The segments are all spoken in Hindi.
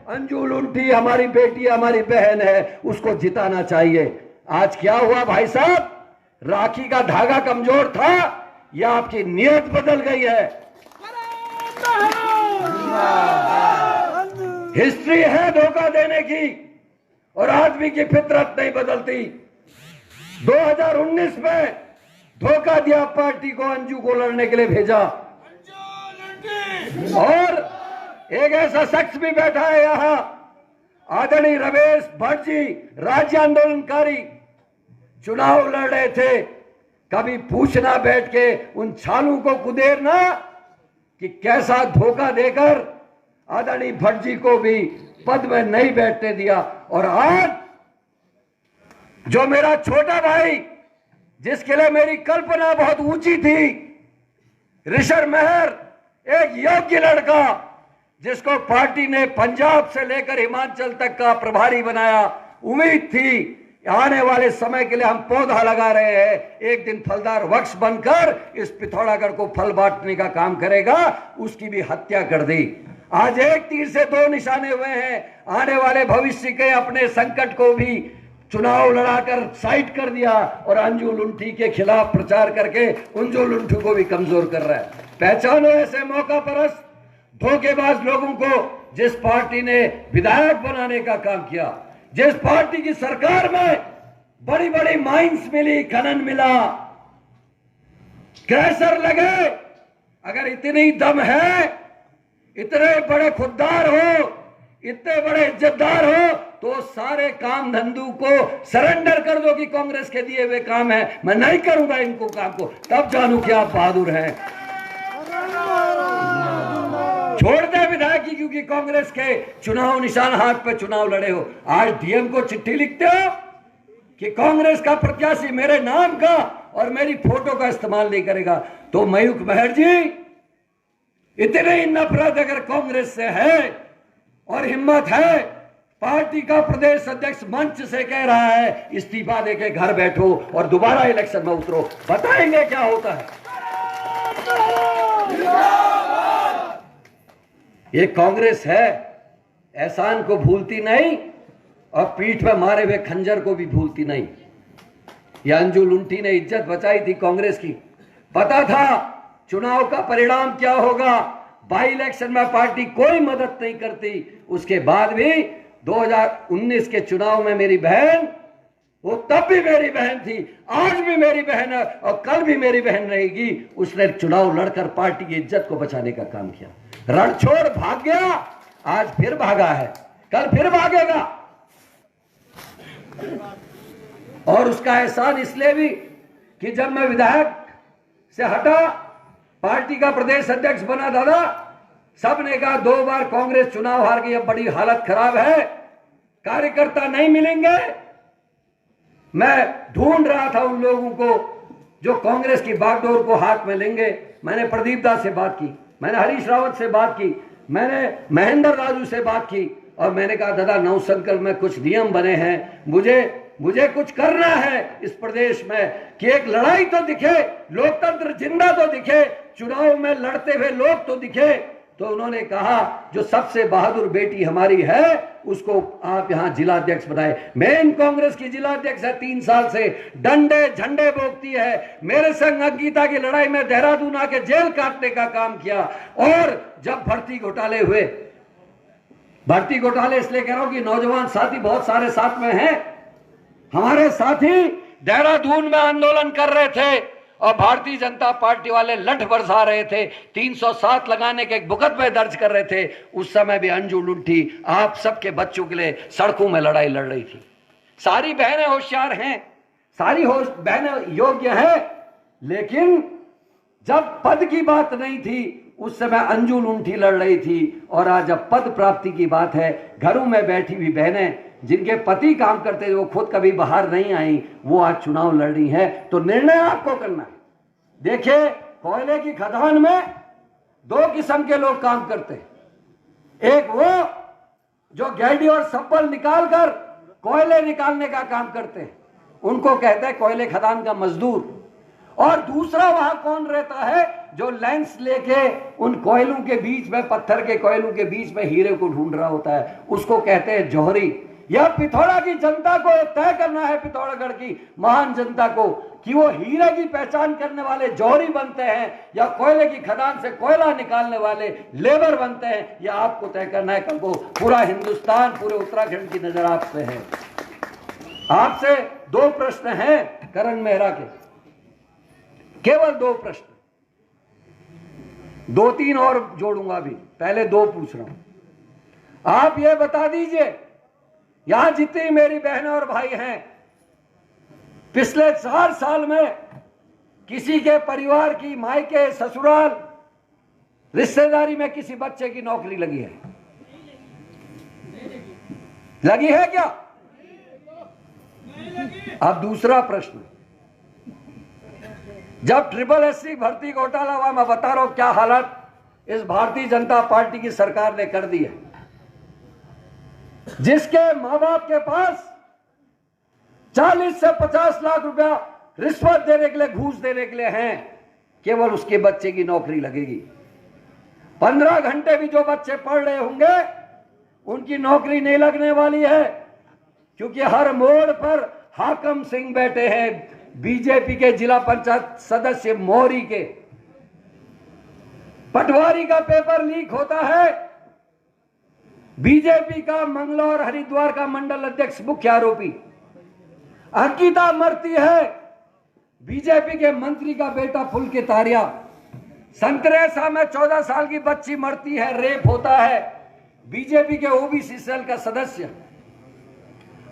अंजू लुंठी हमारी बेटी हमारी बहन है, उसको जिताना चाहिए। आज क्या हुआ भाई साहब, राखी का धागा कमजोर था या आपकी नीयत बदल गई है? हिस्ट्री है धोखा देने की और आदमी की फितरत नहीं बदलती। 2019 में धोखा दिया पार्टी को, अंजू को लड़ने के लिए भेजा और एक ऐसा शख्स भी बैठा है यहां, आदरणीय रमेश भट्ट जी, राज्य आंदोलनकारी, चुनाव लड़ रहे थे। कभी पूछना बैठ के उन छालू को कुदेरना कि कैसा धोखा देकर आदरणीय भट्ट जी को भी पद में नहीं बैठने दिया। और आज जो मेरा छोटा भाई, जिसके लिए मेरी कल्पना बहुत ऊंची थी, ऋषभ मेहर, एक योग्य लड़का जिसको पार्टी ने पंजाब से लेकर हिमाचल तक का प्रभारी बनाया, उम्मीद थी आने वाले समय के लिए हम पौधा लगा रहे हैं, एक दिन फलदार वृक्ष बनकर इस पिथौरागढ़ को फल बांटने का काम करेगा, उसकी भी हत्या कर दी। आज एक तीर से दो निशाने हुए हैं। आने वाले भविष्य के अपने संकट को भी चुनाव लड़ाकर साइड कर दिया और अंजू लुंठी के खिलाफ प्रचार करके अंजू लुंठी को भी कमजोर कर रहा है। पहचानो ऐसे मौका परस्त धोखेबाज लोगों को, जिस पार्टी ने विधायक बनाने का काम किया, जिस पार्टी की सरकार में बड़ी बड़ी माइंस मिली, खनन मिला, क्रैशर लगे। अगर इतनी दम है, इतने बड़े खुददार हो, इतने बड़े इज्जतदार हो, तो सारे काम धंधू को सरेंडर कर दो कि कांग्रेस के दिए हुए काम है, मैं नहीं करूंगा इनको काम को, तब जानू कि आप बहादुर हैं। छोड़ दे विधायकी, क्योंकि कांग्रेस के चुनाव निशान हाथ पे चुनाव लड़े हो। आज डीएम को चिट्ठी लिखते हो कि कांग्रेस का प्रत्याशी मेरे नाम का और मेरी फोटो का इस्तेमाल नहीं करेगा। तो मयूख मेहर जी, इतनी नफरत अगर कांग्रेस से है और हिम्मत है, पार्टी का प्रदेश अध्यक्ष मंच से कह रहा है इस्तीफा देके घर बैठो और दोबारा इलेक्शन में उतरो, बताएंगे क्या होता है। ये कांग्रेस है, एहसान को भूलती नहीं और पीठ पे मारे हुए खंजर को भी भूलती नहीं। ये अंजू लुंठी ने इज्जत बचाई थी कांग्रेस की, पता था चुनाव का परिणाम क्या होगा, बाई इलेक्शन में पार्टी कोई मदद नहीं करती। उसके बाद भी 2019 के चुनाव में मेरी बहन, वो तब भी मेरी बहन थी, आज भी मेरी बहन है और कल भी मेरी बहन रहेगी। उसने चुनाव लड़कर पार्टी की इज्जत को बचाने का काम किया। रण छोड़ भाग गया, आज फिर भागा है, कल फिर भागेगा। और उसका एहसान इसलिए भी कि जब मैं विधायक से हटा, पार्टी का प्रदेश अध्यक्ष बना, दादा सबने कहा 2 बार कांग्रेस चुनाव हार गई, अब बड़ी हालत खराब है, कार्यकर्ता नहीं मिलेंगे। मैं ढूंढ रहा था उन लोगों को जो कांग्रेस की बागडोर को हाथ में लेंगे। मैंने प्रदीप दास से बात की, मैंने हरीश रावत से बात की, मैंने महेंद्र राजू से बात की और मैंने कहा दादा नवसंकल्प में कुछ नियम बने हैं, मुझे कुछ करना है इस प्रदेश में कि एक लड़ाई तो दिखे, लोकतंत्र जिंदा तो दिखे, चुनाव में लड़ते हुए लोग तो दिखे। तो उन्होंने कहा जो सबसे बहादुर बेटी हमारी है उसको आप यहां जिलाध्यक्ष बनाए। मेन कांग्रेस की जिलाध्यक्ष है, 3 साल से डंडे झंडे बोलती है, मेरे संग अंकिता की लड़ाई में देहरादून आके जेल काटने का काम किया। और जब भर्ती घोटाले हुए, भर्ती घोटाले इसलिए कह रहा हूं कि नौजवान साथी बहुत सारे साथ में हैं, हमारे साथी देहरादून में आंदोलन कर रहे थे और भारतीय जनता पार्टी वाले लठ बरसा रहे थे, 307 लगाने के एक मुकदमे दर्ज कर रहे थे। उस समय भी अंजू लुंठी आप सबके बच्चों के लिए सड़कों में लड़ाई लड़ रही थी। सारी बहनें होशियार हैं, सारी बहनें योग्य हैं, लेकिन जब पद की बात नहीं थी उस समय अंजू लुंठी लड़ रही थी। और आज जब पद प्राप्ति की बात है, घरों में बैठी हुई बहनें जिनके पति काम करते थे, वो खुद कभी बाहर नहीं आई, वो आज चुनाव लड़ रही है। तो निर्णय आपको करना है। देखिए, कोयले की खदान में 2 किस्म के लोग काम करते हैं। एक वो जो गैडी और सप्पल निकालकर कोयले निकालने का काम करते हैं, उनको कहते हैं कोयले खदान का मजदूर। और दूसरा वहां कौन रहता है जो लेंस लेके उन कोयलों के बीच में, पत्थर के कोयलों के बीच में हीरे को ढूंढ रहा होता है, उसको कहते हैं जौहरी। यह पिथौरा की जनता को तय करना है, पिथौरागढ़ की महान जनता को, कि वो हीरे की पहचान करने वाले जौहरी बनते हैं या कोयले की खदान से कोयला निकालने वाले लेबर बनते हैं। यह आपको तय करना है कल को। पूरा हिंदुस्तान, पूरे उत्तराखंड की नजर आप पे है। आपसे 2 प्रश्न हैं करण मेहरा के, केवल 2 प्रश्न, 2-3 और जोड़ूंगा भी, पहले 2 पूछ रहा हूं। आप ये बता दीजिए, यहां जितनी मेरी बहनें और भाई हैं, पिछले 4 साल में किसी के परिवार की, मायके, ससुराल, रिश्तेदारी में किसी बच्चे की नौकरी लगी है? लगी है क्या? अब दूसरा प्रश्न, जब SSC भर्ती घोटाला हुआ, मैं बता रहा हूं क्या हालत इस भारतीय जनता पार्टी की सरकार ने कर दी है। जिसके मां बाप के पास 40 से 50 लाख रुपया रिश्वत देने के लिए, घूस देने के लिए हैं, केवल उसके बच्चे की नौकरी लगेगी। 15 घंटे भी जो बच्चे पढ़ रहे होंगे उनकी नौकरी नहीं लगने वाली है, क्योंकि हर मोड़ पर हाकम सिंह बैठे हैं, बीजेपी के जिला पंचायत सदस्य मोहरी के। पटवारी का पेपर लीक होता है, बीजेपी का मंगलौर हरिद्वार का मंडल अध्यक्ष मुख्य आरोपी। अंकिता मरती है, बीजेपी के मंत्री का बेटा फुलकेतारिया। संतरेसा में 14 साल की बच्ची मरती है, रेप होता है, बीजेपी के ओबीसी सेल का सदस्य।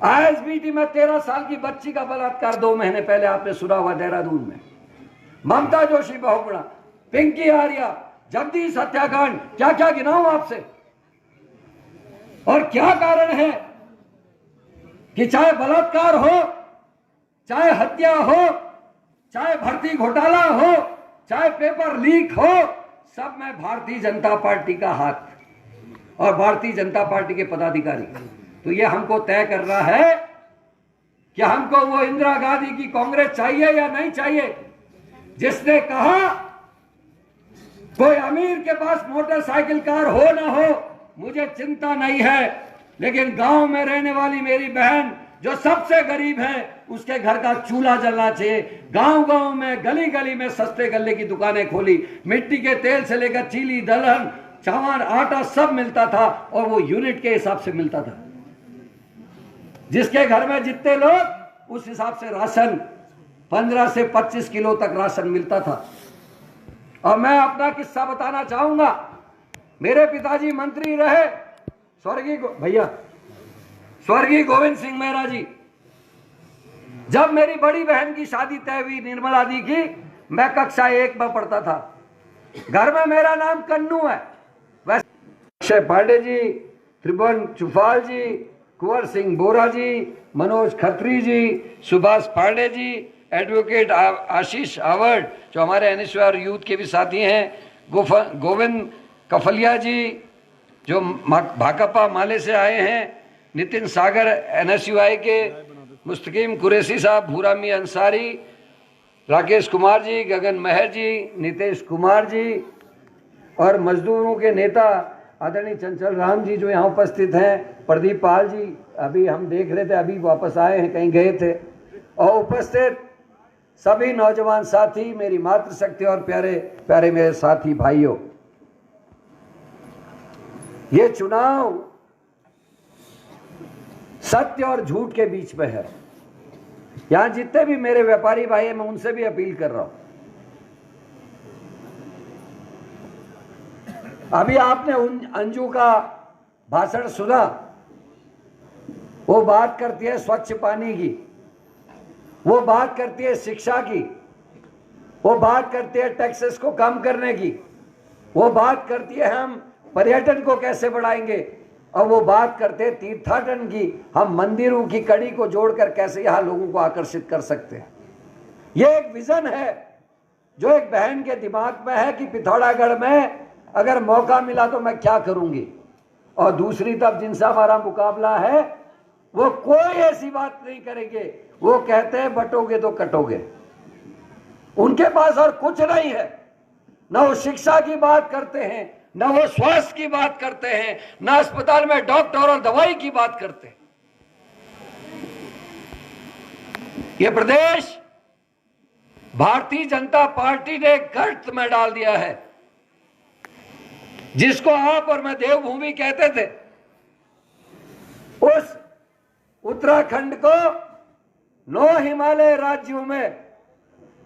आईएसबीटी में 13 साल की बच्ची का बलात्कार 2 महीने पहले आपने सुना हुआ, देहरादून में। ममता जोशी बहुगुणा, पिंकी आर्या, जगदीश हत्याकांड, क्या क्या गिनाऊं आपसे। और क्या कारण है कि चाहे बलात्कार हो, चाहे हत्या हो, चाहे भर्ती घोटाला हो, चाहे पेपर लीक हो, सब में भारतीय जनता पार्टी का हाथ और भारतीय जनता पार्टी के पदाधिकारी। तो ये हमको तय करना है कि हमको वो इंदिरा गांधी की कांग्रेस चाहिए या नहीं चाहिए, जिसने कहा कोई अमीर के पास मोटरसाइकिल कार हो ना हो मुझे चिंता नहीं है, लेकिन गांव में रहने वाली मेरी बहन जो सबसे गरीब है उसके घर का चूल्हा जलना चाहिए। गांव गांव में, गली गली में सस्ते गल्ले की दुकानें खोली, मिट्टी के तेल से लेकर चीनी, दलहन, चावल, आटा सब मिलता था और वो यूनिट के हिसाब से मिलता था। जिसके घर में जितने लोग, उस हिसाब से राशन 15 से 25 किलो तक राशन मिलता था। और मैं अपना किस्सा बताना चाहूंगा। मेरे पिताजी मंत्री रहे, स्वर्गीय गोविंद सिंह मेहरा जी। जब मेरी बड़ी बहन की शादी तय हुई, निर्मला दी की, मैं कक्षा 1 में पढ़ता था। घर में मेरा नाम कन्नू है। वैसे अक्षय पांडे जी, त्रिभुवन चुफाल जी, कुंवर सिंह बोरा जी, मनोज खत्री जी, सुभाष पांडे जी, एडवोकेट आशीष आवड़ जो हमारे एनएसयूआर यूथ के भी साथी हैं, गोविंद कफलिया जी जो भाकपा माले से आए हैं, नितिन सागर एनएसयूआई के, मुस्तकीम कुरैशी साहब, भूरामी अंसारी, राकेश कुमार जी, गगन मेहर जी, नीतीश कुमार जी, और मजदूरों के नेता आदरणीय चंचल राम जी जो यहाँ उपस्थित हैं, प्रदीप पाल जी, अभी हम देख रहे थे, अभी वापस आए हैं, कहीं गए थे, और उपस्थित सभी नौजवान साथी, मेरी मातृशक्ति और प्यारे प्यारे मेरे साथी भाइयों। ये चुनाव सत्य और झूठ के बीच में है। यहां जितने भी मेरे व्यापारी भाई हैं, मैं उनसे भी अपील कर रहा हूं। अभी आपने अंजू का भाषण सुना, वो बात करती है स्वच्छ पानी की, वो बात करती है शिक्षा की, वो बात करती है टैक्सेस को कम करने की, वो बात करती है हम पर्यटन को कैसे बढ़ाएंगे, और वो बात करते हैं तीर्थाटन की, हम मंदिरों की कड़ी को जोड़कर कैसे यहां लोगों को आकर्षित कर सकते हैं। ये एक विजन है जो एक बहन के दिमाग में है कि पिथौरागढ़ में अगर मौका मिला तो मैं क्या करूंगी। और दूसरी तरफ जिनसे हमारा मुकाबला है वो कोई ऐसी बात नहीं करेंगे, वो कहते हैं बटोगे तो कटोगे। उनके पास और कुछ नहीं है। न वो शिक्षा की बात करते हैं, न वो स्वास्थ्य की बात करते हैं, न अस्पताल में डॉक्टर और दवाई की बात करते हैं। ये प्रदेश भारतीय जनता पार्टी ने गर्त में डाल दिया है, जिसको आप और मैं देवभूमि कहते थे। उस उत्तराखंड को 9 हिमालय राज्यों में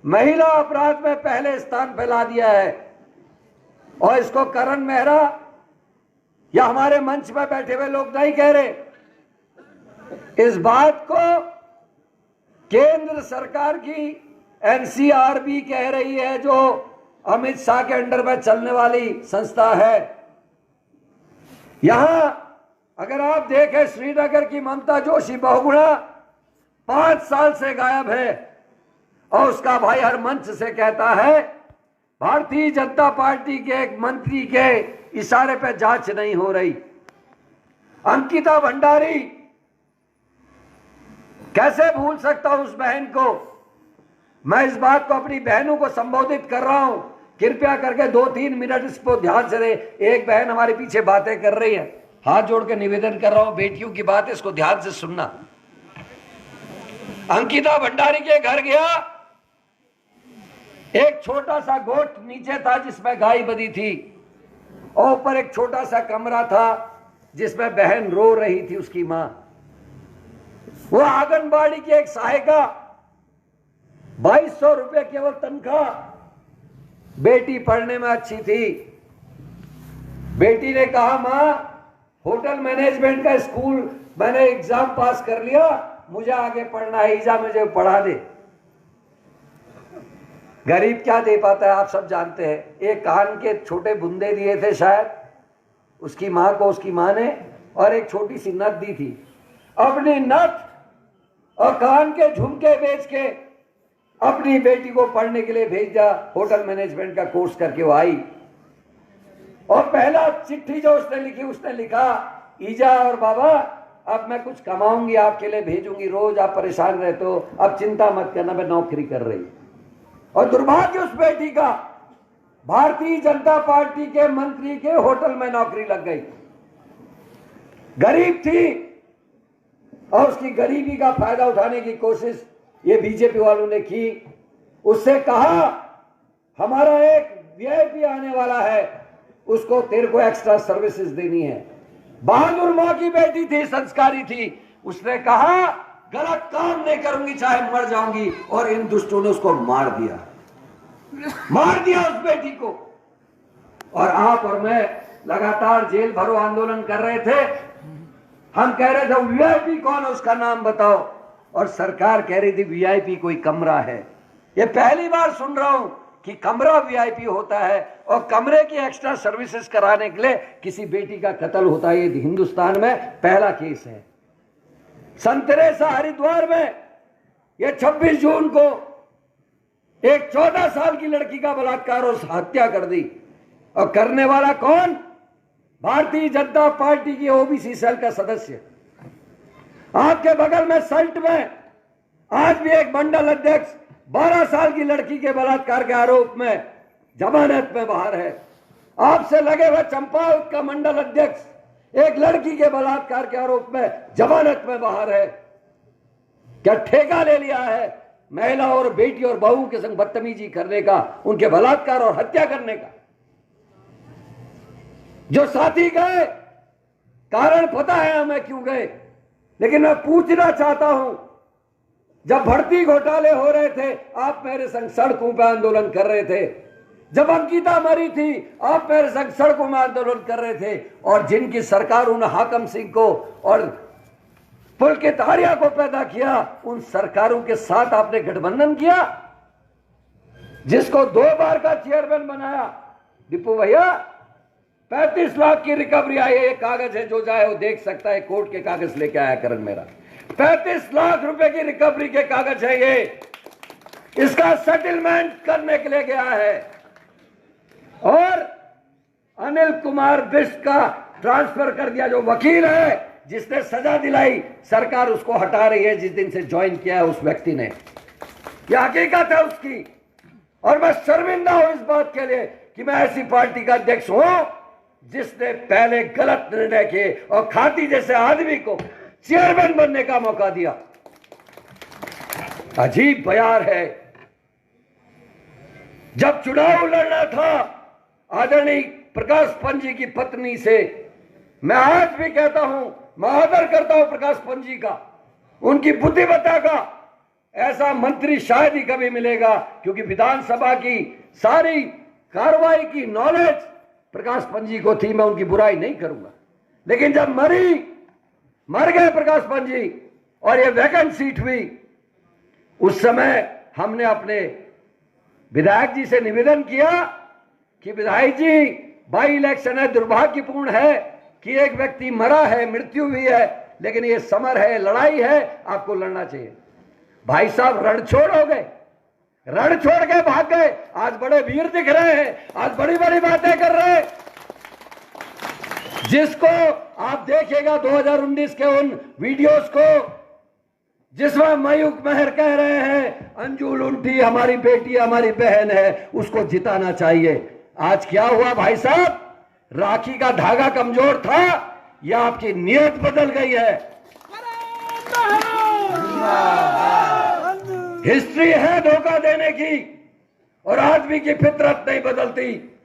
महिला अपराध में पहले स्थान पे ला दिया है। और इसको करण मेहरा या हमारे मंच पर बैठे हुए लोग नहीं कह रहे, इस बात को केंद्र सरकार की एनसीआरबी कह रही है, जो अमित शाह के अंडर में चलने वाली संस्था है। यहां अगर आप देखें, श्रीनगर की ममता जोशी बहुगुणा 5 साल से गायब है, और उसका भाई हर मंच से कहता है भारतीय जनता पार्टी के एक मंत्री के इशारे पे जांच नहीं हो रही। अंकिता भंडारी, कैसे भूल सकता हूं उस बहन को। मैं इस बात को अपनी बहनों को संबोधित कर रहा हूं, कृपया करके 2-3 मिनट इसको ध्यान से दे। एक बहन हमारे पीछे बातें कर रही है, हाथ जोड़ के निवेदन कर रहा हूं, बेटियों की बात है, इसको ध्यान से सुनना। अंकिता भंडारी के घर गया, एक छोटा सा गोठ नीचे था जिसमें गाय बंधी थी, और ऊपर एक छोटा सा कमरा था जिसमें बहन रो रही थी, उसकी मां। वो आंगनबाड़ी की एक सहायिका, 2200 रुपए केवल तनख्वाह। बेटी पढ़ने में अच्छी थी। बेटी ने कहा, मां होटल मैनेजमेंट का स्कूल मैंने एग्जाम पास कर लिया, मुझे आगे पढ़ना है, ईजा मुझे पढ़ा दे। गरीब क्या दे पाता है आप सब जानते हैं। एक कान के छोटे बुंदे दिए थे शायद उसकी मां को, उसकी मां ने, और एक छोटी सी नथ दी थी। अपनी नथ और कान के झुमके बेच के अपनी बेटी को पढ़ने के लिए भेज दिया। होटल मैनेजमेंट का कोर्स करके वो आई, और पहला चिट्ठी जो उसने लिखी, उसने लिखा, ईजा और बाबा अब मैं कुछ कमाऊंगी, आपके लिए भेजूंगी, रोज आप परेशान रहते हो, अब चिंता मत करना, मैं नौकरी कर रही। और दुर्भाग्य उस बेटी का, भारतीय जनता पार्टी के मंत्री के होटल में नौकरी लग गई। गरीब थी, और उसकी गरीबी का फायदा उठाने की कोशिश ये बीजेपी वालों ने की। उससे कहा, हमारा एक वीआईपी आने वाला है, उसको तेरे को एक्स्ट्रा सर्विसेज देनी है। बहादुर मां की बेटी थी, संस्कारी थी। उसने कहा, गलत काम नहीं करूंगी, चाहे मर जाऊंगी। और इन दुष्टों ने उसको मार दिया, मार दिया उस बेटी को। और आप और मैं लगातार जेल भरो आंदोलन कर रहे थे। हम कह रहे थे वीआईपी कौन है, उसका नाम बताओ, और सरकार कह रही थी वीआईपी कोई कमरा है। ये पहली बार सुन रहा हूं कि कमरा वीआईपी होता है, और कमरे की एक्स्ट्रा सर्विसेज कराने के लिए किसी बेटी का कत्ल होता है। ये हिंदुस्तान में पहला केस है। संत तेरेसा हरिद्वार में ये 26 जून को एक 14 साल की लड़की का बलात्कार और हत्या कर दी। और करने वाला कौन? भारतीय जनता पार्टी की ओबीसी सेल का सदस्य। आपके बगल में सल्ट में आज भी एक मंडल अध्यक्ष 12 साल की लड़की के बलात्कार के आरोप में जमानत में बाहर है। आपसे लगे हुए चंपावत का मंडल अध्यक्ष एक लड़की के बलात्कार के आरोप में जमानत में बाहर है। क्या ठेका ले लिया है महिला और बेटी और बहू के संग बदतमीजी करने का, उनके बलात्कार और हत्या करने का? जो साथी गए, कारण पता है हमें क्यों गए, लेकिन मैं पूछना चाहता हूं, जब भर्ती घोटाले हो रहे थे आप मेरे संग सड़कों पर आंदोलन कर रहे थे। जब अंकिता मरी थी आप मेरे संग सड़कों में आंदोलन कर रहे थे। और जिनकी सरकार उन हाकम सिंह को और पुलकित आर्या को पैदा किया, उन सरकारों के साथ आपने गठबंधन किया। जिसको 2 बार का चेयरमैन बनाया, दीपू भैया, 35 लाख की रिकवरी आई है। ये कागज है, जो जाए वो देख सकता है, कोर्ट के कागज लेके आया करण मेरा। 35 लाख रुपए की रिकवरी के कागज है ये। इसका सेटलमेंट करने के लिए गया है। और अनिल कुमार बिष्ट का ट्रांसफर कर दिया, जो वकील है जिसने सजा दिलाई, सरकार उसको हटा रही है जिस दिन से ज्वाइन किया है उस व्यक्ति ने। यह हकीकत है उसकी। और मैं शर्मिंदा हूं इस बात के लिए कि मैं ऐसी पार्टी का अध्यक्ष हूं जिसने पहले गलत निर्णय किए और खाती जैसे आदमी को चेयरमैन बनने का मौका दिया। अजीब बयार है। जब चुनाव लड़ना था आदरणीय प्रकाश पंत जी की पत्नी से, मैं आज भी कहता हूं, मैं आदर करता हूं प्रकाश पंत जी का, उनकी बुद्धिमत्ता का। ऐसा मंत्री शायद ही कभी मिलेगा, क्योंकि विधानसभा की सारी कार्रवाई की नॉलेज प्रकाश पंत जी को थी। मैं उनकी बुराई नहीं करूंगा, लेकिन जब मर गए प्रकाश पंत जी और ये वैकेंट सीट हुई, उस समय हमने अपने विधायक जी से निवेदन किया कि विधायक जी, बाई इलेक्शन है, दुर्भाग्यपूर्ण है कि एक व्यक्ति मरा है, मृत्यु हुई है, लेकिन ये समर है, लड़ाई है, आपको लड़ना चाहिए। भाई साहब रणछोड़ हो गए, रण छोड़ के भाग गए। आज बड़े वीर दिख रहे हैं, आज बड़ी बड़ी बातें कर रहे हैं। जिसको आप देखिएगा 2019 के उन वीडियोस को जिसमें मयूक महर कह रहे हैं अंजू लुंठी हमारी बेटी हमारी बहन है, उसको जिताना चाहिए। आज क्या हुआ भाई साहब? राखी का धागा कमजोर था या आपकी नीयत बदल गई है? हिस्ट्री है धोखा देने की, और आदमी की फितरत नहीं बदलती।